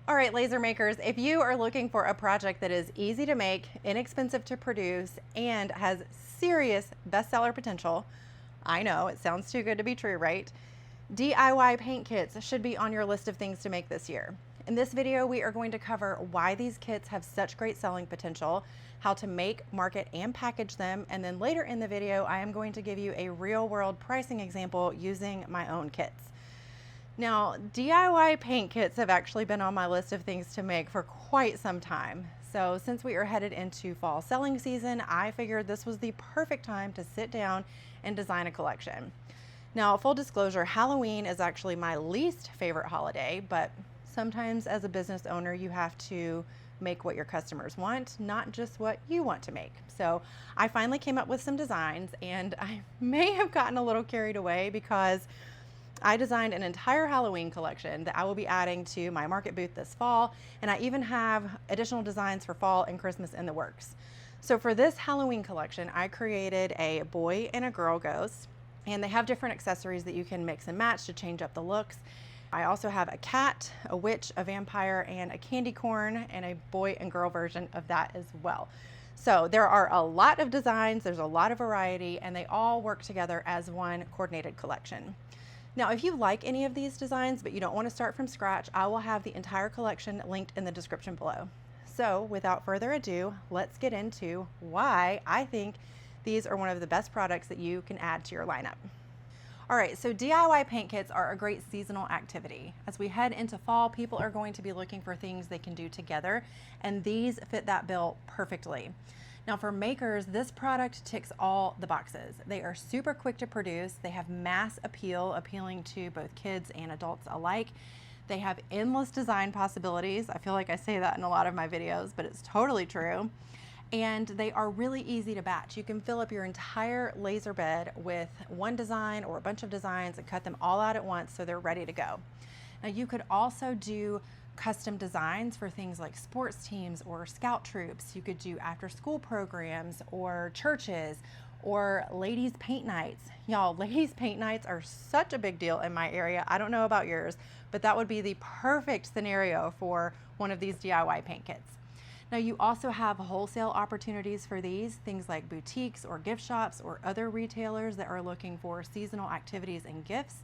All right, laser makers, if you are looking for a project that is easy to make, inexpensive to produce, and has serious bestseller potential, I know it sounds too good to be true, right? DIY paint kits should be on your list of things to make this year. In this video, we are going to cover why these kits have such great selling potential, how to make, market, and package them, and then later in the video, I am going to give you a real-world pricing example using my own kits. Now, DIY paint kits have actually been on my list of things to make for quite some time. So since we are headed into fall selling season, I figured this was the perfect time to sit down and design a collection. Now, full disclosure, Halloween is actually my least favorite holiday, but sometimes as a business owner, you have to make what your customers want, not just what you want to make. So I finally came up with some designs, and I may have gotten a little carried away because I designed an entire Halloween collection that I will be adding to my market booth this fall, and I even have additional designs for fall and Christmas in the works. So for this Halloween collection, I created a boy and a girl ghost, and they have different accessories that you can mix and match to change up the looks. I also have a cat, a witch, a vampire, and a candy corn, and a boy and girl version of that as well. So there are a lot of designs, there's a lot of variety, and they all work together as one coordinated collection. Now, if you like any of these designs, but you don't want to start from scratch, I will have the entire collection linked in the description below. So without further ado, let's get into why I think these are one of the best products that you can add to your lineup. All right, so DIY paint kits are a great seasonal activity. As we head into fall, people are going to be looking for things they can do together, and these fit that bill perfectly. Now for makers, this product ticks all the boxes. They are super quick to produce. They have mass appeal, appealing to both kids and adults alike. They have endless design possibilities. I feel like I say that in a lot of my videos, but it's totally true. And they are really easy to batch. You can fill up your entire laser bed with one design or a bunch of designs and cut them all out at once so they're ready to go. Now you could also do custom designs for things like sports teams or scout troops. You could do after school programs or churches or ladies paint nights. Y'all, ladies paint nights are such a big deal in my area. I don't know about yours, but that would be the perfect scenario for one of these DIY paint kits. Now you also have wholesale opportunities for these, things like boutiques or gift shops or other retailers that are looking for seasonal activities and gifts.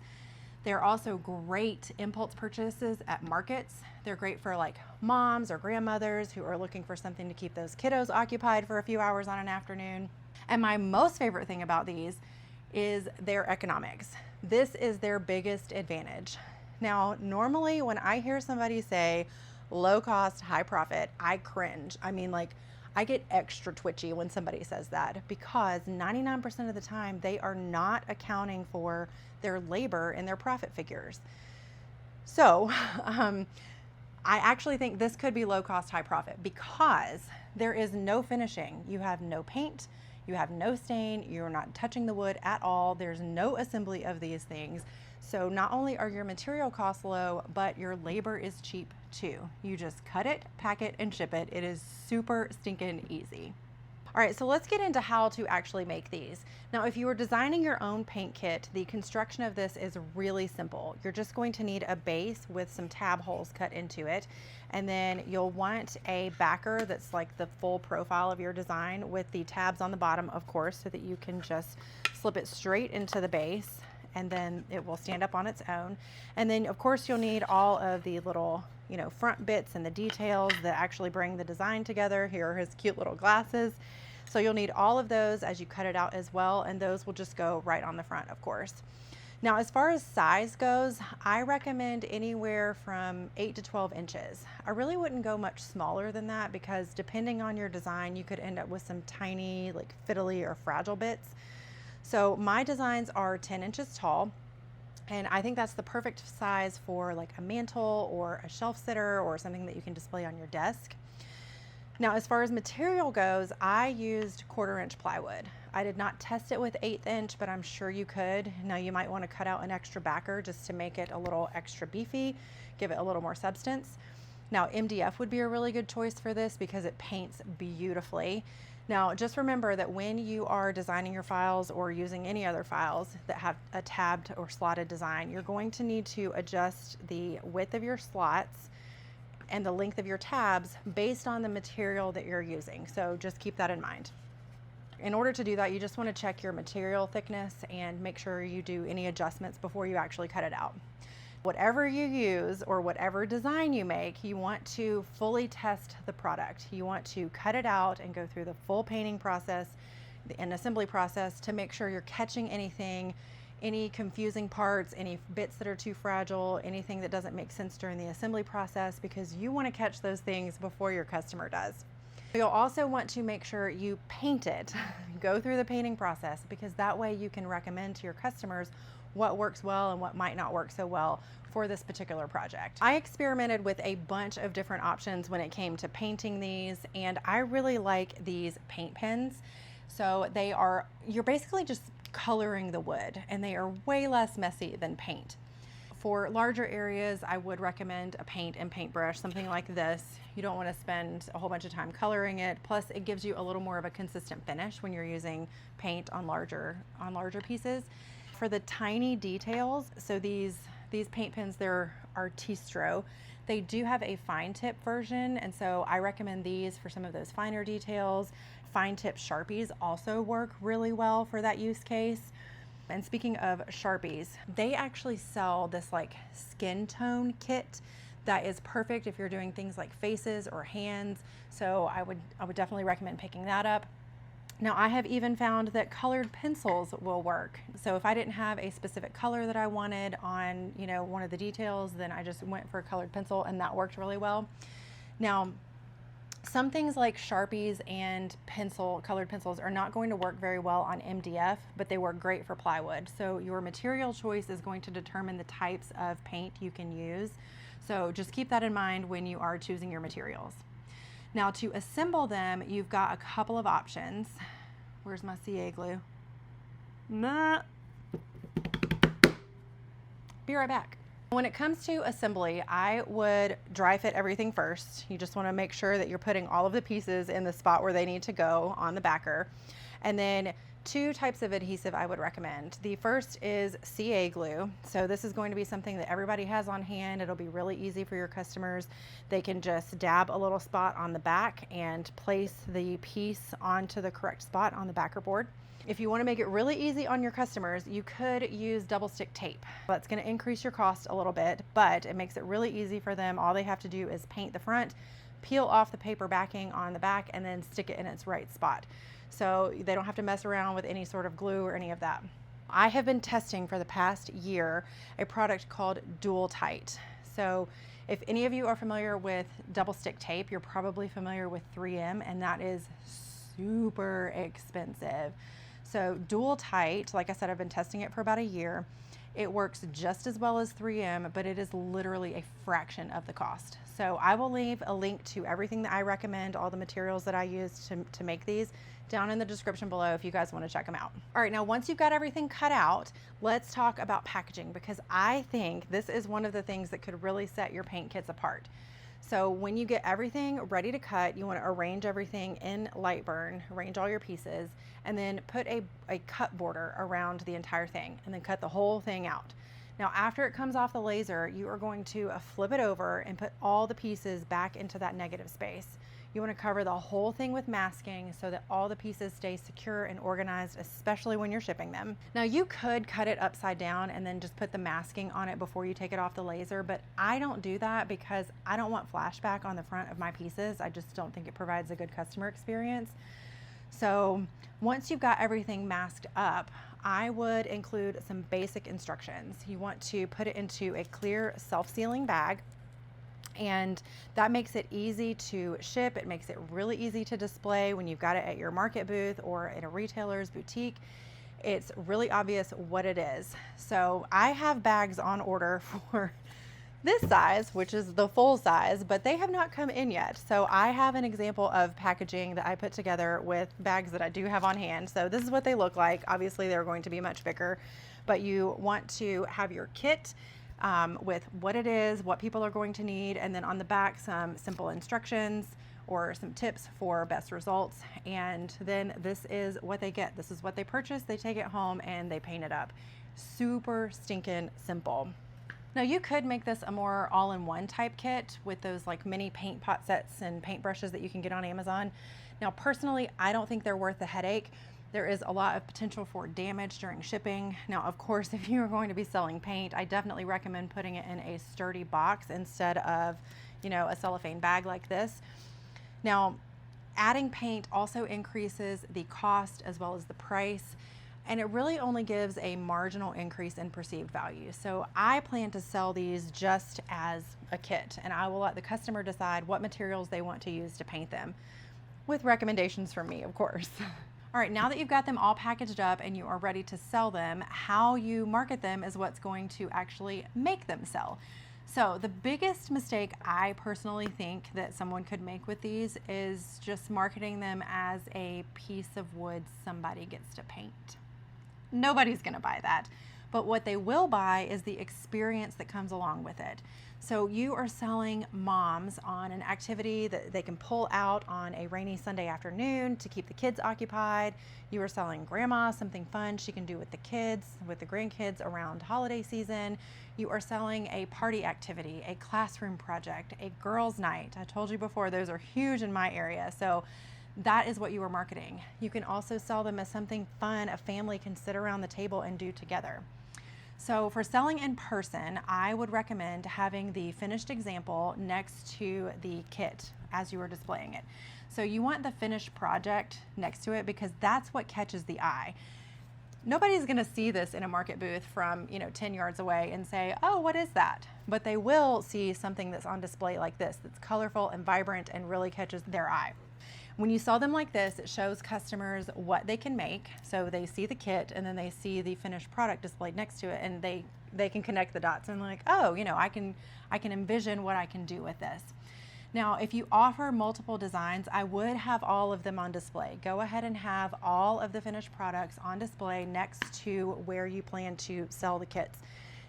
They're also great impulse purchases at markets. They're great for like moms or grandmothers who are looking for something to keep those kiddos occupied for a few hours on an afternoon. And my most favorite thing about these is their economics. This is their biggest advantage. Now, normally when I hear somebody say low cost, high profit, I cringe. I mean, like, I get extra twitchy when somebody says that because 99% of the time they are not accounting for their labor in their profit figures. So I actually think this could be low cost, high profit because there is no finishing. You have no paint, you have no stain, you're not touching the wood at all. There's no assembly of these things. So not only are your material costs low, but your labor is cheap too. You just cut it, pack it, and ship it. It is super stinking easy. All right, so let's get into how to actually make these. Now, if you are designing your own paint kit, the construction of this is really simple. You're just going to need a base with some tab holes cut into it, and then you'll want a backer that's like the full profile of your design with the tabs on the bottom, of course, so that you can just slip it straight into the base, and then it will stand up on its own. And then of course you'll need all of the little, front bits and the details that actually bring the design together. Here are his cute little glasses. So you'll need all of those as you cut it out as well, and those will just go right on the front, of course. Now, as far as size goes, I recommend anywhere from 8 to 12 inches. I really wouldn't go much smaller than that because depending on your design, you could end up with some tiny, like fiddly or fragile bits. So my designs are 10 inches tall, and I think that's the perfect size for like a mantle or a shelf sitter or something that you can display on your desk. Now, as far as material goes, I used 1/4 inch plywood. I did not test it with 1/8 inch, but I'm sure you could. Now, you might want to cut out an extra backer just to make it a little extra beefy, give it a little more substance. Now, MDF would be a really good choice for this because it paints beautifully. Now, just remember that when you are designing your files or using any other files that have a tabbed or slotted design, you're going to need to adjust the width of your slots and the length of your tabs based on the material that you're using. So just keep that in mind. In order to do that, you just want to check your material thickness and make sure you do any adjustments before you actually cut it out. Whatever you use or whatever design you make, you want to fully test the product. You want to cut it out and go through the full painting process and assembly process to make sure you're catching anything, any confusing parts, any bits that are too fragile, anything that doesn't make sense during the assembly process, because you want to catch those things before your customer does. You'll also want to make sure you paint it, go through the painting process, because that way you can recommend to your customers what works well and what might not work so well for this particular project. I experimented with a bunch of different options when it came to painting these, and I really like these paint pens. So you're basically just coloring the wood, and they are way less messy than paint. For larger areas, I would recommend a paint and paintbrush, something like this. You don't want to spend a whole bunch of time coloring it. Plus, it gives you a little more of a consistent finish when you're using paint on larger pieces. For the tiny details, so these paint pens, they're Artistro. They do have a fine tip version, and so I recommend these for some of those finer details. Fine tip Sharpies also work really well for that use case. And speaking of Sharpies, they actually sell this like skin tone kit that is perfect if you're doing things like faces or hands. So I would definitely recommend picking that up. Now, I have even found that colored pencils will work. So if I didn't have a specific color that I wanted on, one of the details, then I just went for a colored pencil, and that worked really well. Now, some things like Sharpies and colored pencils are not going to work very well on MDF, but they work great for plywood. So your material choice is going to determine the types of paint you can use. So just keep that in mind when you are choosing your materials. Now, to assemble them, you've got a couple of options. Where's my CA glue? Nah. Be right back. When it comes to assembly, I would dry fit everything first. You just want to make sure that you're putting all of the pieces in the spot where they need to go on the backer. And then two types of adhesive I would recommend. The first is CA glue. So this is going to be something that everybody has on hand. It'll be really easy for your customers. They can just dab a little spot on the back and place the piece onto the correct spot on the backer board. If you want to make it really easy on your customers, you could use double stick tape. That's going to increase your cost a little bit, but it makes it really easy for them. All they have to do is paint the front, peel off the paper backing on the back, and then stick it in its right spot. So they don't have to mess around with any sort of glue or any of that. I have been testing for the past year a product called Dual Tight. So if any of you are familiar with double stick tape, you're probably familiar with 3M, and that is super expensive. So Dual Tight, like I said, I've been testing it for about a year. It works just as well as 3M, but it is literally a fraction of the cost. So I will leave a link to everything that I recommend, all the materials that I use to make these, down in the description below if you guys want to check them out. All right, now once you've got everything cut out, let's talk about packaging, because I think this is one of the things that could really set your paint kits apart. So when you get everything ready to cut, you want to arrange everything in Lightburn, arrange all your pieces, and then put a cut border around the entire thing, and then cut the whole thing out. Now, after it comes off the laser, you are going to flip it over and put all the pieces back into that negative space. You want to cover the whole thing with masking so that all the pieces stay secure and organized, especially when you're shipping them. Now, you could cut it upside down and then just put the masking on it before you take it off the laser, but I don't do that because I don't want flashback on the front of my pieces. I just don't think it provides a good customer experience. So once you've got everything masked up, I would include some basic instructions. You want to put it into a clear self-sealing bag, and that makes it easy to ship. It makes it really easy to display when you've got it at your market booth or in a retailer's boutique. It's really obvious what it is. So I have bags on order for this size, which is the full size, but they have not come in yet. So I have an example of packaging that I put together with bags that I do have on hand. So this is what they look like. Obviously they're going to be much bigger, but you want to have your kit with what it is, what people are going to need, and then on the back some simple instructions or some tips for best results. And then this is what they get. This is what they purchase. They take it home and they paint it up. Super stinking simple. Now you could make this a more all-in-one type kit with those like mini paint pot sets and paint brushes that you can get on Amazon. Now personally, I don't think they're worth the headache. There is a lot of potential for damage during shipping. Now, of course, if you're going to be selling paint, I definitely recommend putting it in a sturdy box instead of, a cellophane bag like this. Now, adding paint also increases the cost as well as the price, and it really only gives a marginal increase in perceived value. So I plan to sell these just as a kit, and I will let the customer decide what materials they want to use to paint them, with recommendations from me, of course. All right, now that you've got them all packaged up and you are ready to sell them, how you market them is what's going to actually make them sell. So the biggest mistake I personally think that someone could make with these is just marketing them as a piece of wood somebody gets to paint. Nobody's gonna buy that. But what they will buy is the experience that comes along with it. So you are selling moms on an activity that they can pull out on a rainy Sunday afternoon to keep the kids occupied. You are selling grandma something fun she can do with the kids, with the grandkids around holiday season. You are selling a party activity, a classroom project, a girls' night. I told you before, those are huge in my area. So that is what you are marketing. You can also sell them as something fun a family can sit around the table and do together. So for selling in person, I would recommend having the finished example next to the kit as you are displaying it. So you want the finished project next to it because that's what catches the eye. Nobody's gonna see this in a market booth from 10 yards away and say, oh, what is that? But they will see something that's on display like this, that's colorful and vibrant and really catches their eye. When you sell them like this, it shows customers what they can make. So they see the kit and then they see the finished product displayed next to it, and they can connect the dots and like, oh, I can envision what I can do with this. Now, if you offer multiple designs, I would have all of them on display. Go ahead and have all of the finished products on display next to where you plan to sell the kits.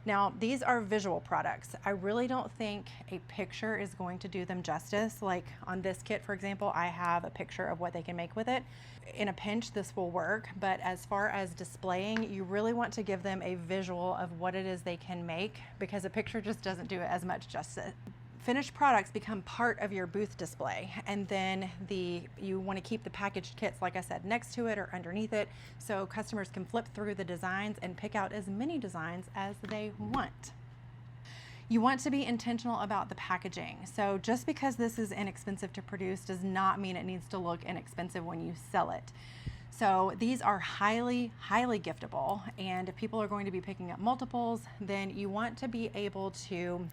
Now, these are visual products. I really don't think a picture is going to do them justice. Like on this kit, for example, I have a picture of what they can make with it. In a pinch, this will work, but as far as displaying, you really want to give them a visual of what it is they can make, because a picture just doesn't do it as much justice. Finished products become part of your booth display, and then you want to keep the packaged kits, like I said, next to it or underneath it, so customers can flip through the designs and pick out as many designs as they want. You want to be intentional about the packaging. So just because this is inexpensive to produce does not mean it needs to look inexpensive when you sell it. So these are highly, highly giftable, and if people are going to be picking up multiples, then you want to be able to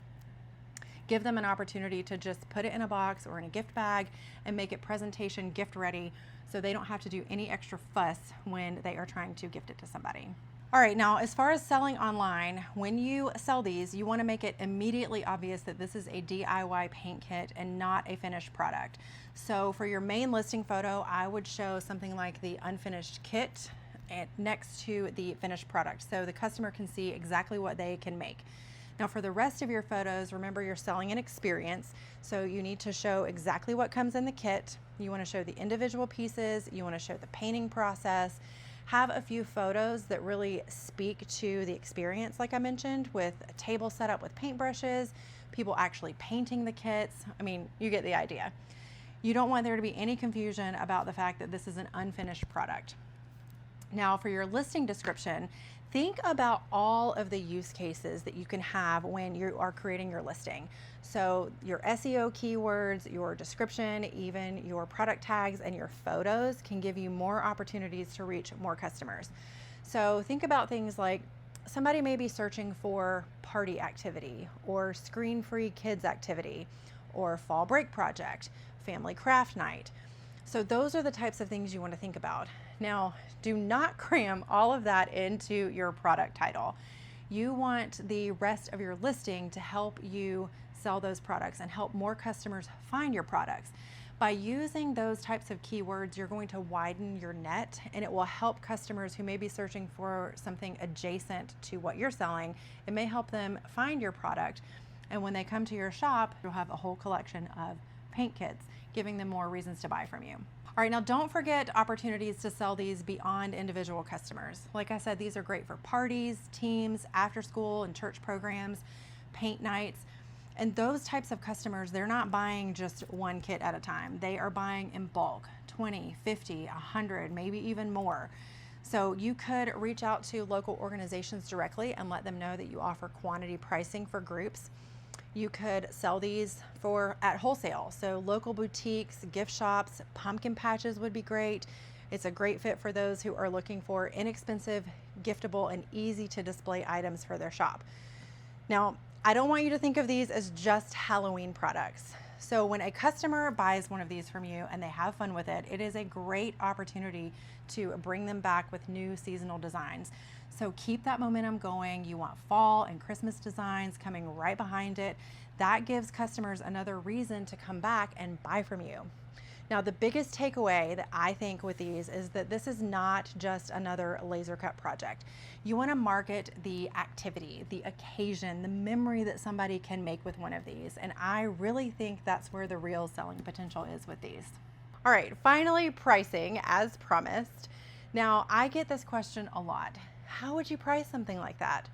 give them an opportunity to just put it in a box or in a gift bag and make it presentation gift ready, so they don't have to do any extra fuss when they are trying to gift it to somebody. All right, now as far as selling online, when you sell these, you want to make it immediately obvious that this is a DIY paint kit and not a finished product. So for your main listing photo, I would show something like the unfinished kit next to the finished product, so the customer can see exactly what they can make. Now for the rest of your photos, remember you're selling an experience, so you need to show exactly what comes in the kit. You want to show the individual pieces, you want to show the painting process, have a few photos that really speak to the experience, like I mentioned, with a table set up with paintbrushes, people actually painting the kits. I mean, you get the idea. You don't want there to be any confusion about the fact that this is an unfinished product. Now for your listing description, think about all of the use cases that you can have when you are creating your listing. So your SEO keywords, your description, even your product tags and your photos can give you more opportunities to reach more customers. So think about things like somebody may be searching for party activity or screen-free kids activity or fall break project, family craft night. So those are the types of things you want to think about. Now, do not cram all of that into your product title. You want the rest of your listing to help you sell those products and help more customers find your products. By using those types of keywords, you're going to widen your net, and it will help customers who may be searching for something adjacent to what you're selling. It may help them find your product, and when they come to your shop, you'll have a whole collection of paint kits, giving them more reasons to buy from you. All right, now don't forget opportunities to sell these beyond individual customers. Like I said, these are great for parties, teams, after school and church programs. paint nights. And those types of customers, they're not buying just one kit at a time. They are buying in bulk, 20, 50, 100, maybe even more. So you could reach out to local organizations directly and let them know that you offer quantity pricing for groups. You could sell these at wholesale. So local boutiques, gift shops, pumpkin patches would be great. It's a great fit for those who are looking for inexpensive, giftable, and easy to display items for their shop. Now, I don't want you to think of these as just Halloween products. So when a customer buys one of these from you and they have fun with it, it is a great opportunity to bring them back with new seasonal designs. So keep that momentum going. You want fall and Christmas designs coming right behind it. That gives customers another reason to come back and buy from you. Now, the biggest takeaway that I think with these is that this is not just another laser cut project. You want to market the activity, the occasion, the memory that somebody can make with one of these. And I really think that's where the real selling potential is with these. All right, finally, pricing as promised. Now, I get this question a lot. How would you price something like that?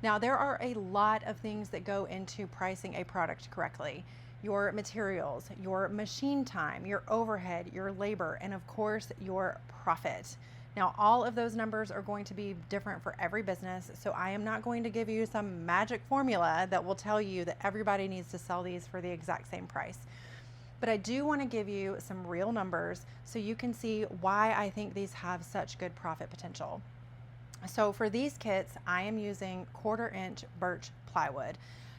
Now, there are a lot of things that go into pricing a product correctly. Your materials, your machine time, your overhead, your labor, and of course, your profit. Now, all of those numbers are going to be different for every business, so I am not going to give you some magic formula that will tell you that everybody needs to sell these for the exact same price. But I do want to give you some real numbers so you can see why I think these have such good profit potential. So for these kits, I am using 1/4 inch birch plywood.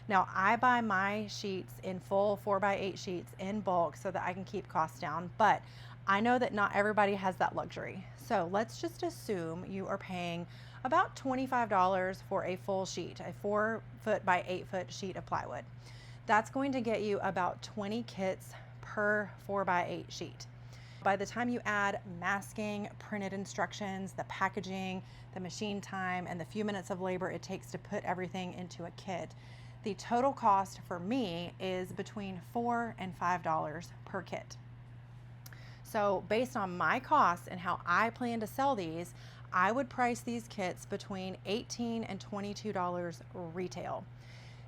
Now, I buy my sheets in full 4x8 sheets in bulk so that I can keep costs down, but I know that not everybody has that luxury. So let's just assume you are paying about $25 for a full sheet, a 4-foot by 8-foot sheet of plywood. That's going to get you about 20 kits per 4x8 sheet. By the time you add masking, printed instructions, the packaging, the machine time, and the few minutes of labor it takes to put everything into a kit, the total cost for me is between $4 and $5 per kit. So based on my costs and how I plan to sell these, I would price these kits between $18 and $22 retail.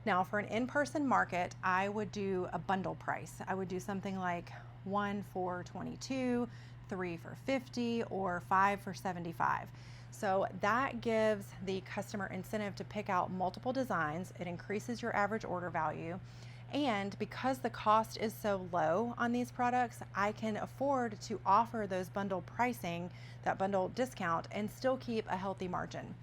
Now for an in-person market, I would do a bundle price. I would do something like 1 for $22, 3 for $50, or 5 for $75. So that gives the customer incentive to pick out multiple designs. It increases your average order value. And because the cost is so low on these products, I can afford to offer those bundle pricing, that bundle discount, and still keep a healthy margin.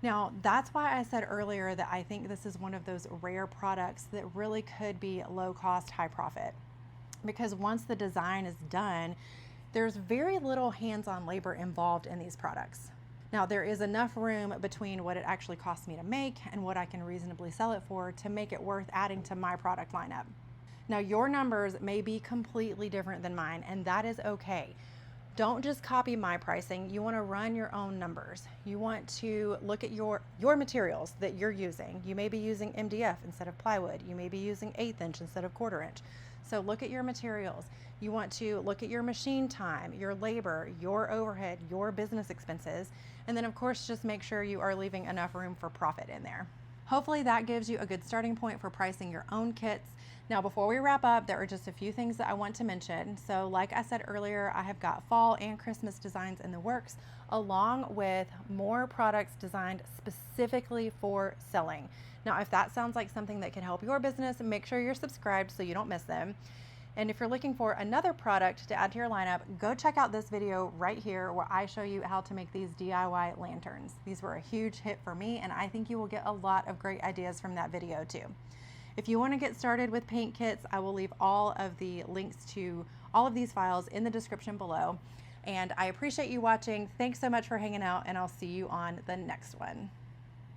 Now, that's why I said earlier that I think this is one of those rare products that really could be low cost, high profit. Because once the design is done, there's very little hands-on labor involved in these products. Now, there is enough room between what it actually costs me to make and what I can reasonably sell it for to make it worth adding to my product lineup. Now, your numbers may be completely different than mine, and that is okay. Don't just copy my pricing. You want to run your own numbers. You want to look at your materials that you're using. You may be using MDF instead of plywood. You may be using 1/8 inch instead of 1/4 inch. So look at your materials. You want to look at your machine time, your labor, your overhead, your business expenses, and then of course just make sure you are leaving enough room for profit in there. Hopefully that gives you a good starting point for pricing your own kits. Now before we wrap up, there are just a few things that I want to mention. So like I said earlier, I have got fall and Christmas designs in the works, along with more products designed specifically for selling. Now, if that sounds like something that can help your business, make sure you're subscribed so you don't miss them. And if you're looking for another product to add to your lineup, go check out this video right here where I show you how to make these DIY lanterns. These were a huge hit for me, and I think you will get a lot of great ideas from that video too. If you want to get started with paint kits, I will leave all of the links to all of these files in the description below. And I appreciate you watching. Thanks so much for hanging out, and I'll see you on the next one.